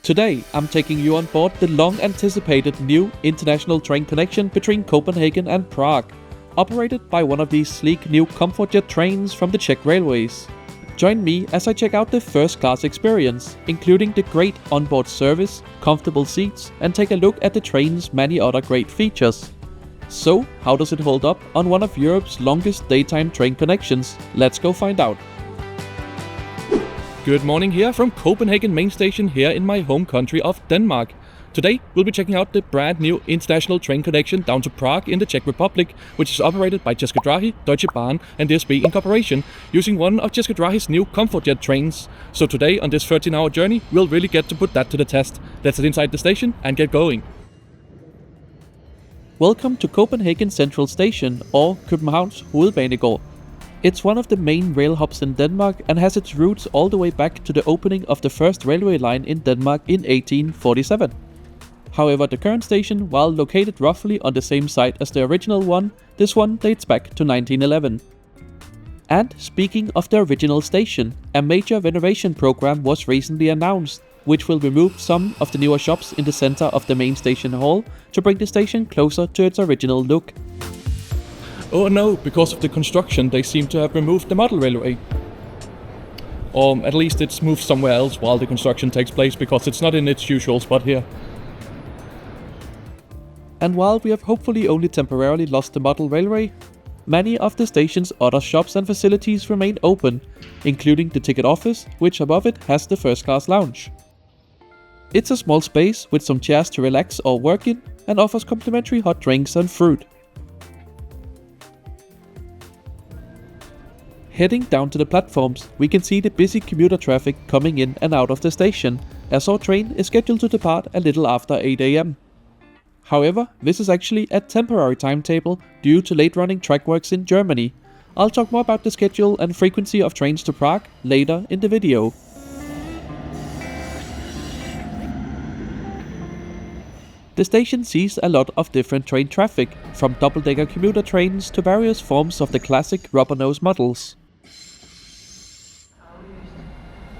Today, I'm taking you on board the long-anticipated new international train connection between Copenhagen and Prague, operated by one of these sleek new ComfortJet trains from the Czech railways. Join me as I check out the first-class experience, including the great onboard service, comfortable seats, and take a look at the train's many other great features. So, how does it hold up on one of Europe's longest daytime train connections? Let's go find out. Good morning here from Copenhagen main station here in my home country of Denmark. Today we'll be checking out the brand new international train connection down to Prague in the Czech Republic, which is operated by České dráhy, Deutsche Bahn and DSB in cooperation, using one of České dráhy's new ComfortJet trains. So today on this 13-hour journey we'll really get to put that to the test. Let's head inside the station and get going. Welcome to Copenhagen Central Station, or Københavns Hovedbanegård. It's one of the main rail hubs in Denmark and has its roots all the way back to the opening of the first railway line in Denmark in 1847. However, the current station, while located roughly on the same site as the original one, this one dates back to 1911. And speaking of the original station, a major renovation program was recently announced, which will remove some of the newer shops in the center of the main station hall to bring the station closer to its original look. Oh no, because of the construction they seem to have removed the model railway. Or at least it's moved somewhere else while the construction takes place, because it's not in its usual spot here. And while we have hopefully only temporarily lost the model railway, many of the station's other shops and facilities remain open, including the ticket office, which above it has the first-class lounge. It's a small space with some chairs to relax or work in, and offers complimentary hot drinks and fruit. Heading down to the platforms, we can see the busy commuter traffic coming in and out of the station, as our train is scheduled to depart a little after 8 AM. However, this is actually a temporary timetable due to late-running track works in Germany. I'll talk more about the schedule and frequency of trains to Prague later in the video. The station sees a lot of different train traffic, from double-decker commuter trains to various forms of the classic rubber-nose models.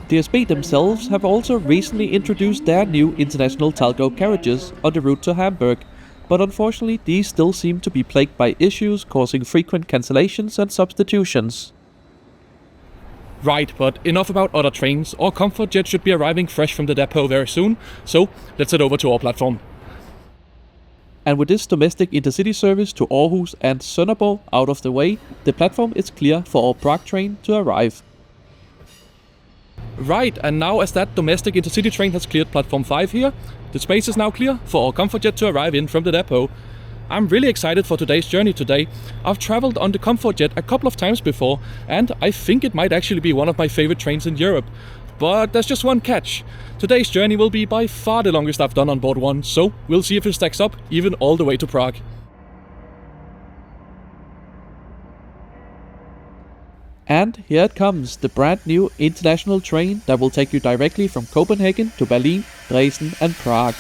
DSB themselves have also recently introduced their new international Talgo carriages on the route to Hamburg, but unfortunately these still seem to be plagued by issues causing frequent cancellations and substitutions. Right, but enough about other trains. Our ComfortJet should be arriving fresh from the depot very soon, so let's head over to our platform. And with this domestic intercity service to Aarhus and Sønderborg out of the way, the platform is clear for our Prague train to arrive. Right, and now as that domestic intercity train has cleared platform 5 here, the space is now clear for our ComfortJet to arrive in from the depot. I'm really excited for today's journey today. I've travelled on the ComfortJet a couple of times before, and I think it might actually be one of my favourite trains in Europe. But there's just one catch. Today's journey will be by far the longest I've done on board one, so we'll see if it stacks up even all the way to Prague. And here it comes, the brand new international train that will take you directly from Copenhagen to Berlin, Dresden and Prague.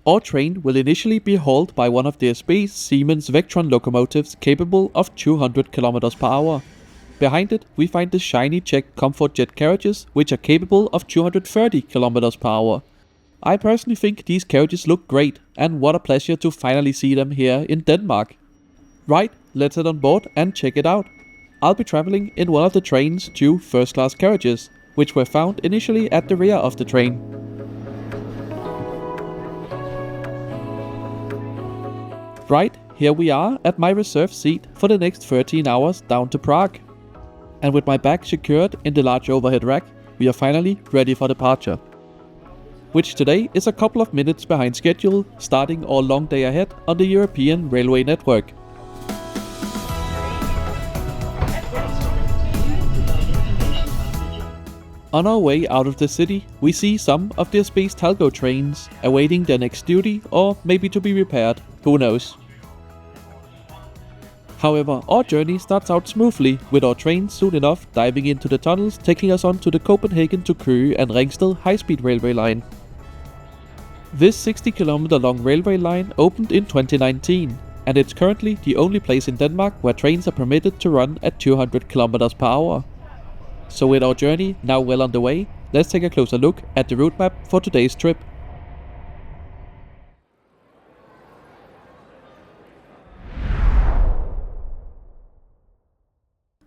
Our train will initially be hauled by one of DSB's Siemens Vectron locomotives capable of 200 km per hour. Behind it we find the shiny Czech ComfortJet carriages, which are capable of 230 km per hour. I personally think these carriages look great, and what a pleasure to finally see them here in Denmark. Right, let's head on board and check it out. I'll be travelling in one of the train's 2 first-class carriages, which were found initially at the rear of the train. Right, here we are at my reserved seat for the next 13 hours down to Prague. And with my bag secured in the large overhead rack, we are finally ready for departure. Which today is a couple of minutes behind schedule, starting our long day ahead on the European railway network. On our way out of the city, we see some of DSB's Talgo trains awaiting their next duty, or maybe to be repaired, who knows. However, our journey starts out smoothly, with our train soon enough diving into the tunnels, taking us on to the Copenhagen to Køge and Ringsted high-speed railway line. This 60 km long railway line opened in 2019, and it's currently the only place in Denmark where trains are permitted to run at 200 km per hour. So with our journey now well underway, let's take a closer look at the route map for today's trip.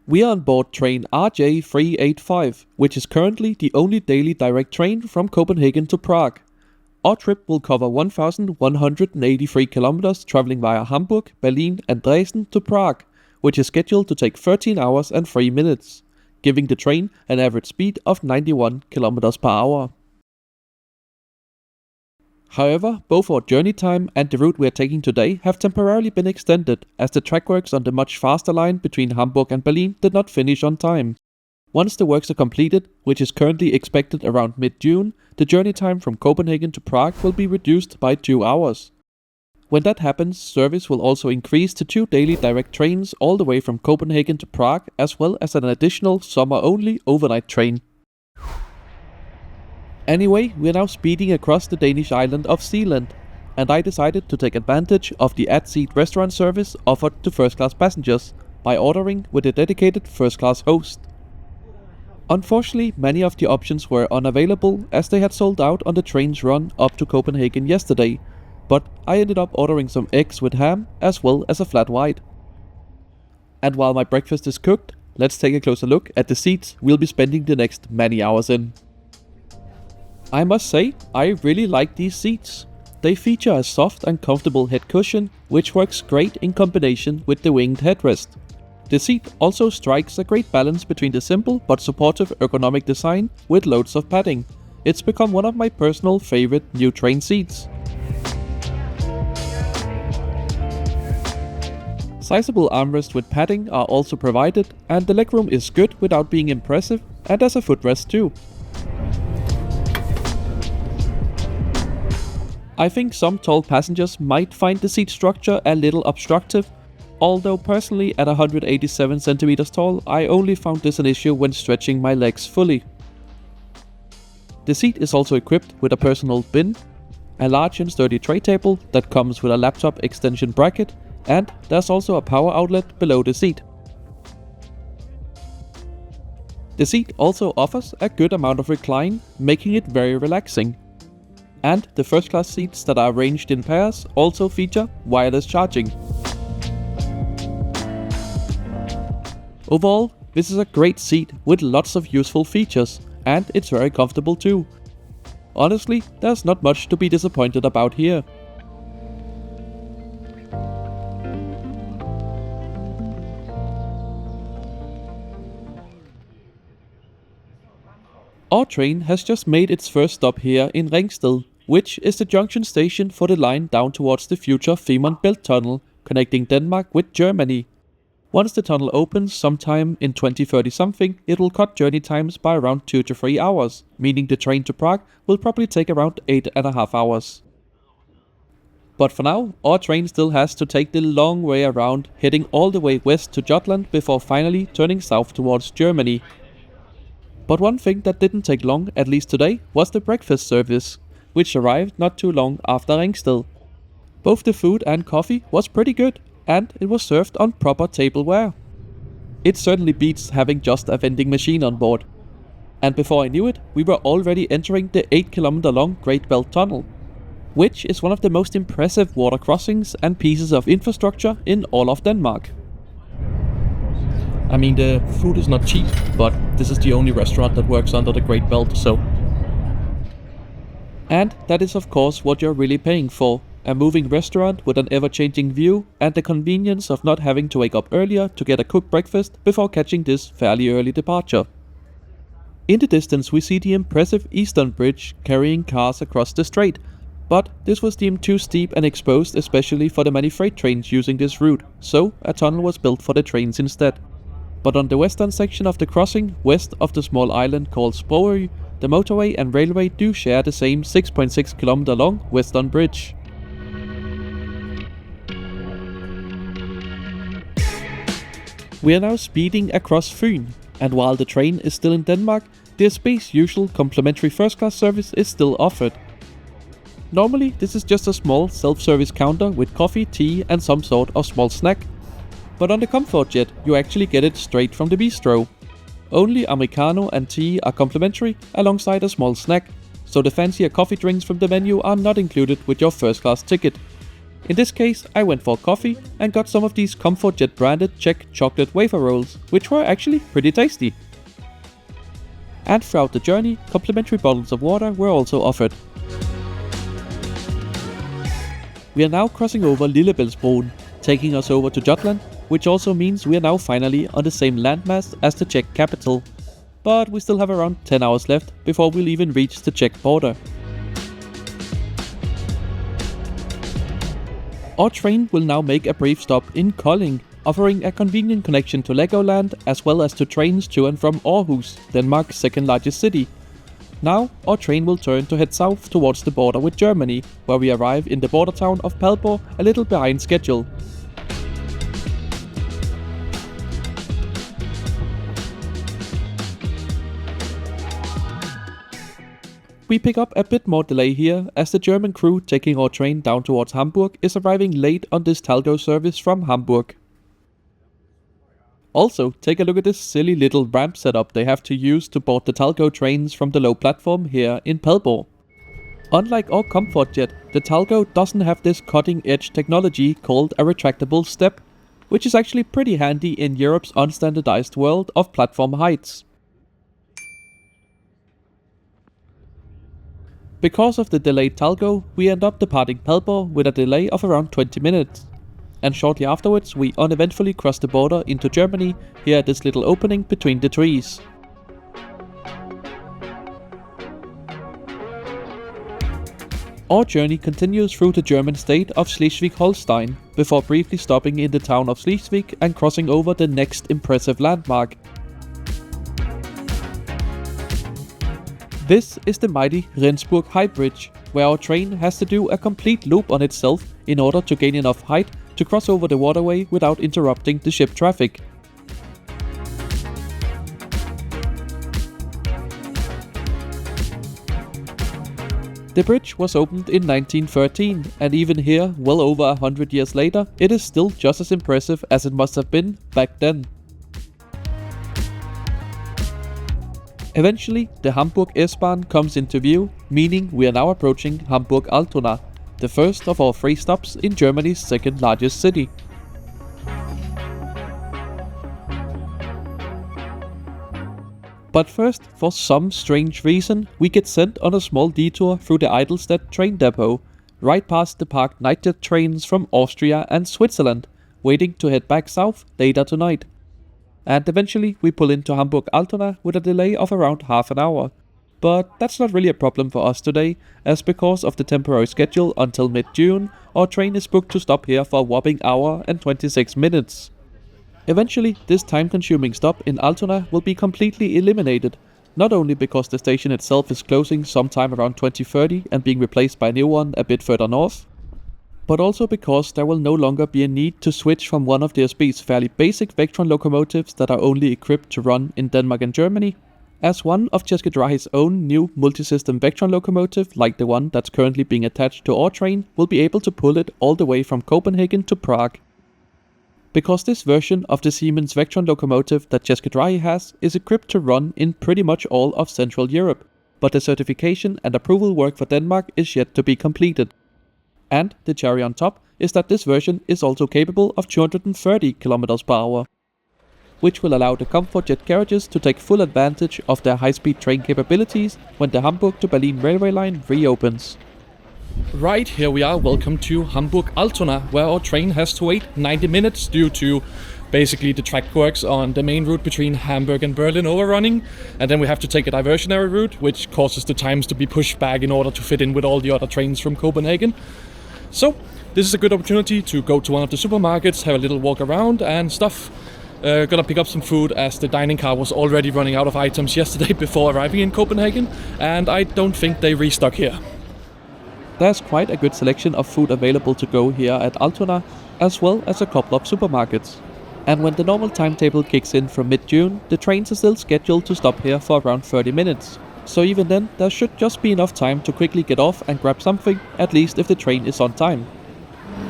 We are on board train RJ385, which is currently the only daily direct train from Copenhagen to Prague. Our trip will cover 1,183 kilometers traveling via Hamburg, Berlin and Dresden to Prague, which is scheduled to take 13 hours and 3 minutes, giving the train an average speed of 91 kilometers per hour. However, both our journey time and the route we are taking today have temporarily been extended, as the track works on the much faster line between Hamburg and Berlin did not finish on time. Once the works are completed, which is currently expected around mid-June, the journey time from Copenhagen to Prague will be reduced by 2 hours. When that happens, service will also increase to 2 daily direct trains all the way from Copenhagen to Prague, as well as an additional summer-only overnight train. Anyway, we are now speeding across the Danish island of Zealand, and I decided to take advantage of the at-seat restaurant service offered to first-class passengers by ordering with a dedicated first-class host. Unfortunately, many of the options were unavailable as they had sold out on the train's run up to Copenhagen yesterday, but I ended up ordering some eggs with ham as well as a flat white. And while my breakfast is cooked, let's take a closer look at the seats we'll be spending the next many hours in. I must say, I really like these seats. They feature a soft and comfortable head cushion, which works great in combination with the winged headrest. The seat also strikes a great balance between the simple but supportive ergonomic design with loads of padding. It's become one of my personal favorite new train seats. Sizable armrests with padding are also provided, and the legroom is good without being impressive, and has a footrest too. I think some tall passengers might find the seat structure a little obstructive, although personally at 187 centimeters tall, I only found this an issue when stretching my legs fully. The seat is also equipped with a personal bin, a large and sturdy tray table that comes with a laptop extension bracket, and there's also a power outlet below the seat. The seat also offers a good amount of recline, making it very relaxing. And the first class seats that are arranged in pairs also feature wireless charging. Overall, this is a great seat with lots of useful features, and it's very comfortable too. Honestly, there's not much to be disappointed about here. Our train has just made its first stop here in Ringsted, which is the junction station for the line down towards the future Fehmarn Belt Tunnel, connecting Denmark with Germany. Once the tunnel opens sometime in 2030 something, it will cut journey times by around 2 to 3 hours, meaning the train to Prague will probably take around 8.5 hours. But for now, our train still has to take the long way around, heading all the way west to Jutland before finally turning south towards Germany. But one thing that didn't take long, at least today, was the breakfast service, which arrived not too long after Ringsted. Both the food and coffee was pretty good, and it was served on proper tableware. It certainly beats having just a vending machine on board. And before I knew it, we were already entering the 8-kilometer long Great Belt Tunnel, which is one of the most impressive water crossings and pieces of infrastructure in all of Denmark. I mean, the food is not cheap, but this is the only restaurant that works under the Great Belt, so... And that is of course what you're really paying for, a moving restaurant with an ever-changing view and the convenience of not having to wake up earlier to get a cooked breakfast before catching this fairly early departure. In the distance we see the impressive Eastern Bridge carrying cars across the strait, but this was deemed too steep and exposed especially for the many freight trains using this route, so a tunnel was built for the trains instead. But on the western section of the crossing, west of the small island called Sprogø, the motorway and railway do share the same 6.6 km long western bridge. We are now speeding across Fyn, and while the train is still in Denmark, the DSB's usual complimentary first class service is still offered. Normally, this is just a small self-service counter with coffee, tea and some sort of small snack. But on the ComfortJet, you actually get it straight from the bistro. Only Americano and tea are complimentary alongside a small snack, so the fancier coffee drinks from the menu are not included with your first class ticket. In this case, I went for coffee and got some of these ComfortJet branded Czech chocolate wafer rolls, which were actually pretty tasty. And throughout the journey, complimentary bottles of water were also offered. We are now crossing over Lillebæltsbroen, taking us over to Jutland, which also means we are now finally on the same landmass as the Czech capital. But we still have around 10 hours left before we'll even reach the Czech border. Our train will now make a brief stop in Kolding, offering a convenient connection to Legoland as well as to trains to and from Aarhus, Denmark's second largest city. Now, our train will turn to head south towards the border with Germany, where we arrive in the border town of Padborg a little behind schedule. We pick up a bit more delay here, as the German crew taking our train down towards Hamburg is arriving late on this Talgo service from Hamburg. Also, take a look at this silly little ramp setup they have to use to board the Talgo trains from the low platform here in Padborg. Unlike our ComfortJet, the Talgo doesn't have this cutting-edge technology called a retractable step, which is actually pretty handy in Europe's unstandardized world of platform heights. Because of the delayed Talgo, we end up departing Padborg with a delay of around 20 minutes. And shortly afterwards, we uneventfully cross the border into Germany, here at this little opening between the trees. Our journey continues through the German state of Schleswig-Holstein, before briefly stopping in the town of Schleswig and crossing over the next impressive landmark. This is the mighty Rendsburg High Bridge, where our train has to do a complete loop on itself in order to gain enough height to cross over the waterway without interrupting the ship traffic. The bridge was opened in 1913, and even here, well over 100 years later, it is still just as impressive as it must have been back then. Eventually, the Hamburg S-Bahn comes into view, meaning we are now approaching Hamburg Altona, the first of our 3 stops in Germany's second largest city. But first, for some strange reason, we get sent on a small detour through the Eidelstedt train depot, right past the parked nightjet trains from Austria and Switzerland, waiting to head back south later tonight. And eventually we pull into Hamburg Altona with a delay of around half an hour. But that's not really a problem for us today, as because of the temporary schedule until mid-June, our train is booked to stop here for a whopping hour and 26 minutes. Eventually, this time-consuming stop in Altona will be completely eliminated, not only because the station itself is closing sometime around 2030 and being replaced by a new one a bit further north, but also because there will no longer be a need to switch from one of DSB's fairly basic Vectron locomotives that are only equipped to run in Denmark and Germany, as one of České dráhy's own new multi-system Vectron locomotive, like the one that's currently being attached to our train, will be able to pull it all the way from Copenhagen to Prague. Because this version of the Siemens Vectron locomotive that České dráhy has is equipped to run in pretty much all of Central Europe, but the certification and approval work for Denmark is yet to be completed. And the cherry on top is that this version is also capable of 230 km per hour, which will allow the ComfortJet carriages to take full advantage of their high-speed train capabilities when the Hamburg to Berlin railway line reopens. Right, here we are, welcome to Hamburg Altona, where our train has to wait 90 minutes due to basically the track works on the main route between Hamburg and Berlin overrunning, and then we have to take a diversionary route, which causes the times to be pushed back in order to fit in with all the other trains from Copenhagen. So, this is a good opportunity to go to one of the supermarkets, have a little walk around and stuff. Gonna pick up some food as the dining car was already running out of items yesterday before arriving in Copenhagen, and I don't think they restock here. There's quite a good selection of food available to go here at Altona, as well as a couple of supermarkets. And when the normal timetable kicks in from mid-June, the trains are still scheduled to stop here for around 30 minutes, so even then there should just be enough time to quickly get off and grab something, at least if the train is on time.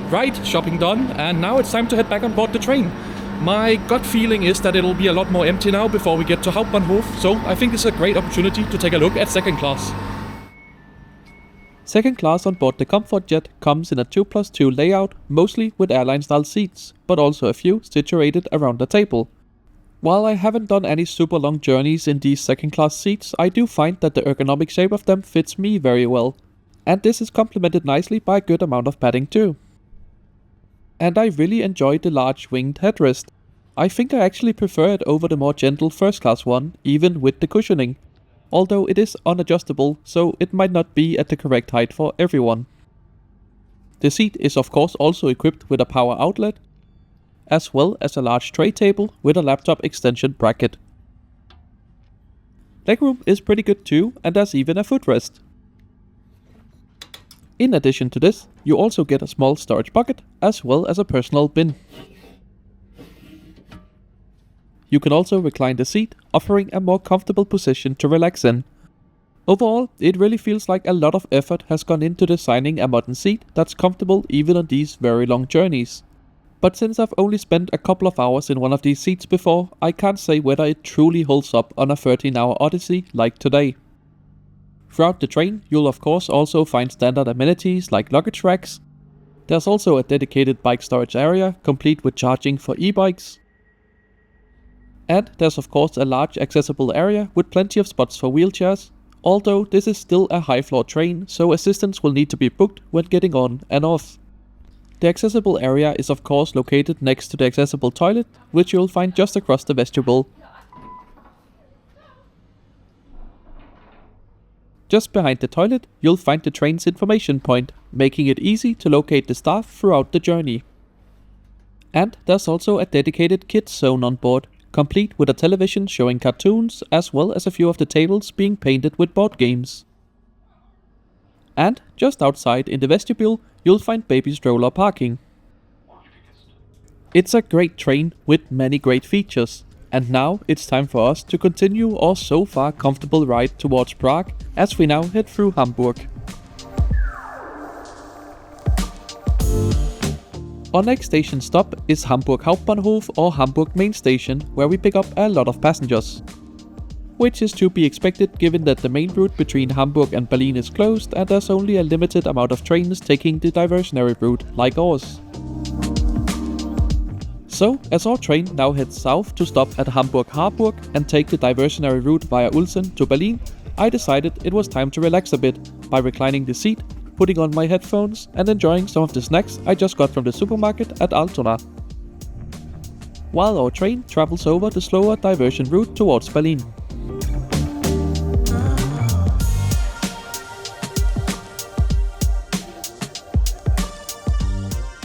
Right, shopping done, and now it's time to head back on board the train. My gut feeling is that it'll be a lot more empty now before we get to Hauptbahnhof, so I think it's a great opportunity to take a look at second class. Second class on board the ComfortJet comes in a 2+2 layout, mostly with airline-style seats, but also a few situated around the table. While I haven't done any super long journeys in these second class seats, I do find that the ergonomic shape of them fits me very well. And this is complemented nicely by a good amount of padding too. And I really enjoy the large winged headrest. I think I actually prefer it over the more gentle first class one, even with the cushioning. Although it is unadjustable, so it might not be at the correct height for everyone. The seat is of course also equipped with a power outlet, as well as a large tray table with a laptop extension bracket. Legroom is pretty good too, and there's even a footrest. In addition to this, you also get a small storage bucket, as well as a personal bin. You can also recline the seat, offering a more comfortable position to relax in. Overall, it really feels like a lot of effort has gone into designing a modern seat that's comfortable even on these very long journeys. But since I've only spent a couple of hours in one of these seats before, I can't say whether it truly holds up on a 13-hour odyssey like today. Throughout the train, you'll of course also find standard amenities like luggage racks. There's also a dedicated bike storage area, complete with charging for e-bikes. And there's of course a large accessible area with plenty of spots for wheelchairs, although this is still a high floor train, so assistance will need to be booked when getting on and off. The accessible area is of course located next to the accessible toilet, which you'll find just across the vestibule. Just behind the toilet, you'll find the train's information point, making it easy to locate the staff throughout the journey. And there's also a dedicated kids zone on board, complete with a television showing cartoons, as well as a few of the tables being painted with board games. And just outside in the vestibule, you'll find baby stroller parking. It's a great train with many great features. And now it's time for us to continue our so far comfortable ride towards Prague, as we now head through Hamburg. Our next station stop is Hamburg Hauptbahnhof or Hamburg Main Station, where we pick up a lot of passengers. Which is to be expected given that the main route between Hamburg and Berlin is closed and there's only a limited amount of trains taking the diversionary route like ours. So, as our train now heads south to stop at Hamburg-Harburg and take the diversionary route via Ulsen to Berlin, I decided it was time to relax a bit by reclining the seat, putting on my headphones and enjoying some of the snacks I just got from the supermarket at Altona. While our train travels over the slower diversion route towards Berlin.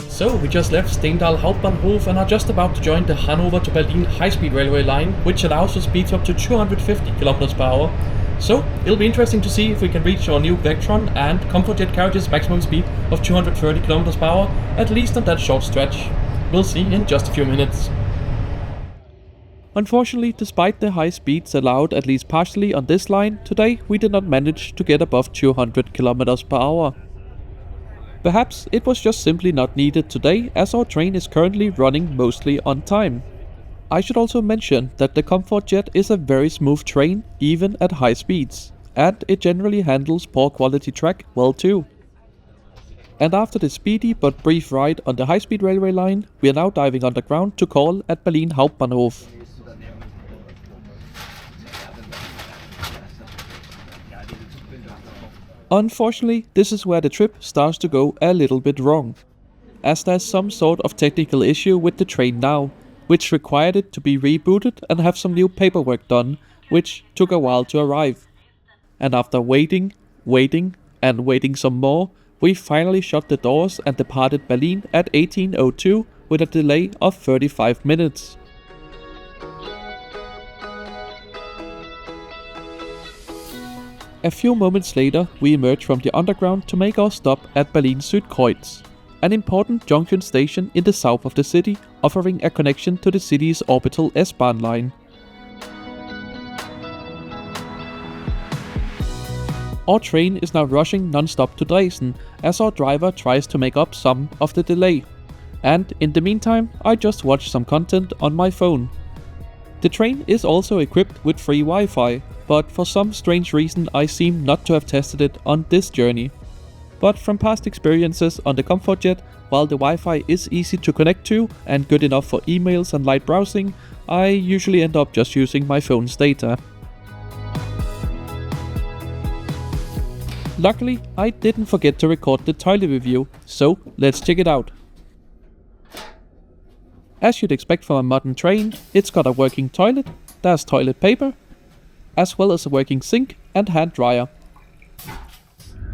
So we just left Stendal Hauptbahnhof and are just about to join the Hanover to Berlin high-speed railway line, which allows for speeds up to 250 km per hour. So it'll be interesting to see if we can reach our new Vectron and ComfortJet carriages maximum speed of 230 km per hour, at least on that short stretch. We'll see in just a few minutes. Unfortunately, despite the high speeds allowed at least partially on this line, today we did not manage to get above 200 km per hour. Perhaps it was just simply not needed today, as our train is currently running mostly on time. I should also mention that the ComfortJet is a very smooth train even at high speeds, and it generally handles poor quality track well too. And after the speedy but brief ride on the high-speed railway line, we are now diving underground to call at Berlin Hauptbahnhof. Unfortunately, this is where the trip starts to go a little bit wrong, as there's some sort of technical issue with the train now, which required it to be rebooted and have some new paperwork done, which took a while to arrive. And after waiting some more, we finally shut the doors and departed Berlin at 18:02 with a delay of 35 minutes. A few moments later, we emerge from the underground to make our stop at Berlin-Südkreuz, an important junction station in the south of the city, offering a connection to the city's orbital S-Bahn line. our train is now rushing non-stop to Dresden, as our driver tries to make up some of the delay. And in the meantime, I just watch some content on my phone. The train is also equipped with free Wi-Fi, but for some strange reason I seem not to have tested it on this journey. But from past experiences on the ComfortJet, while the Wi-Fi is easy to connect to and good enough for emails and light browsing, I usually end up just using my phone's data. Luckily, I didn't forget to record the toilet review, so let's check it out. As you'd expect from a modern train, it's got a working toilet, there's toilet paper, as well as a working sink and hand dryer.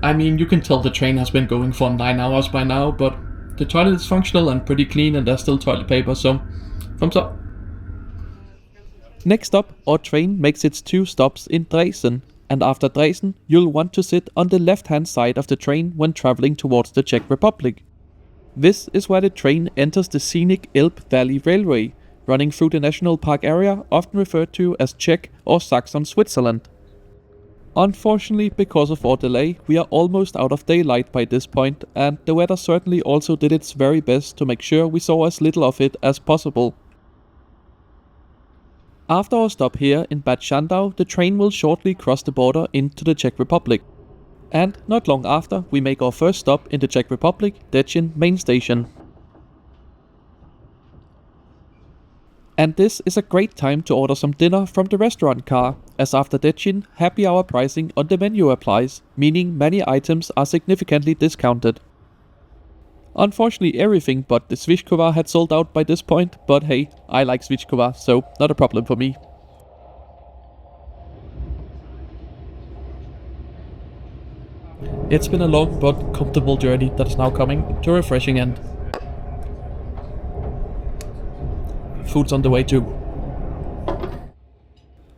I mean, you can tell the train has been going for 9 hours by now, but the toilet is functional and pretty clean and there's still toilet paper, so thumbs up. Next up, our train makes its 2 stops in Dresden, and after Dresden, you'll want to sit on the left-hand side of the train when traveling towards the Czech Republic. This is where the train enters the Scenic Elbe Valley Railway, running through the national park area, often referred to as Czech or Saxon Switzerland. Unfortunately, because of our delay, we are almost out of daylight by this point, and the weather certainly also did its very best to make sure we saw as little of it as possible. After our stop here in Bad Schandau, the train will shortly cross the border into the Czech Republic. And not long after, we make our first stop in the Czech Republic, Děčín main station. And this is a great time to order some dinner from the restaurant car, as after Děčín, happy hour pricing on the menu applies, meaning many items are significantly discounted. Unfortunately, everything but the Svichkova had sold out by this point, but hey, I like Svichkova, so not a problem for me. It's been a long but comfortable journey that is now coming to a refreshing end. Food's on the way too.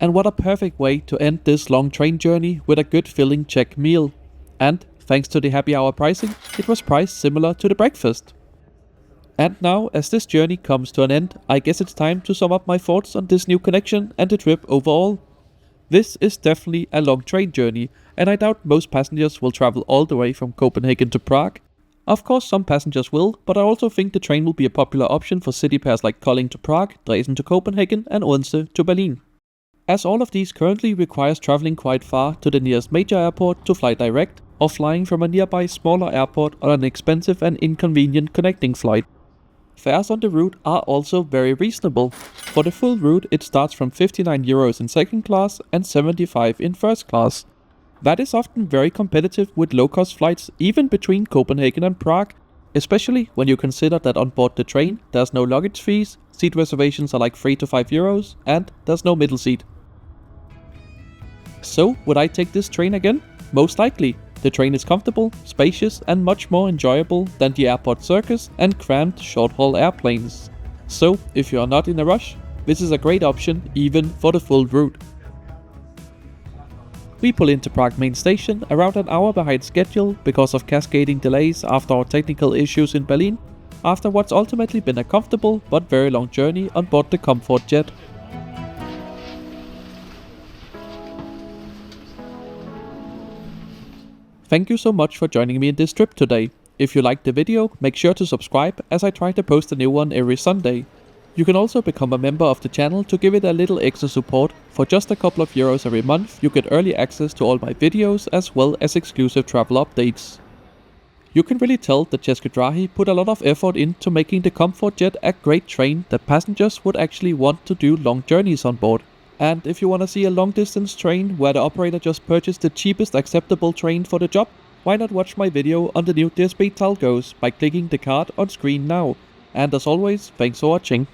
And what a perfect way to end this long train journey with a good filling Czech meal. And thanks to the happy hour pricing, it was priced similar to the breakfast. And now, as this journey comes to an end, I guess it's time to sum up my thoughts on this new connection and the trip overall. This is definitely a long train journey, and I doubt most passengers will travel all the way from Copenhagen to Prague. Of course some passengers will, but I also think the train will be a popular option for city pairs like Kolding to Prague, Dresden to Copenhagen and Odense to Berlin. As all of these currently requires traveling quite far to the nearest major airport to fly direct, or flying from a nearby smaller airport on an expensive and inconvenient connecting flight. Fares on the route are also very reasonable. For the full route it starts from 59 euros in second class and 75 in first class. That is often very competitive with low-cost flights even between Copenhagen and Prague, especially when you consider that on board the train there's no luggage fees, seat reservations are like 3 to 5 euros, and there's no middle seat. So, would I take this train again? Most likely. The train is comfortable, spacious and much more enjoyable than the airport circus and cramped short-haul airplanes. So, if you are not in a rush, this is a great option even for the full route. We pull into Prague main station around an hour behind schedule because of cascading delays after our technical issues in Berlin, after what's ultimately been a comfortable but very long journey on board the ComfortJet. Thank you so much for joining me in this trip today. If you liked the video, make sure to subscribe as I try to post a new one every Sunday. You can also become a member of the channel to give it a little extra support. For just a couple of euros every month, you get early access to all my videos as well as exclusive travel updates. You can really tell that České dráhy put a lot of effort into making the ComfortJet a great train that passengers would actually want to do long journeys on board. And if you want to see a long distance train where the operator just purchased the cheapest acceptable train for the job, why not watch my video on the new DSB Talgos by clicking the card on screen now. And as always, thanks for watching.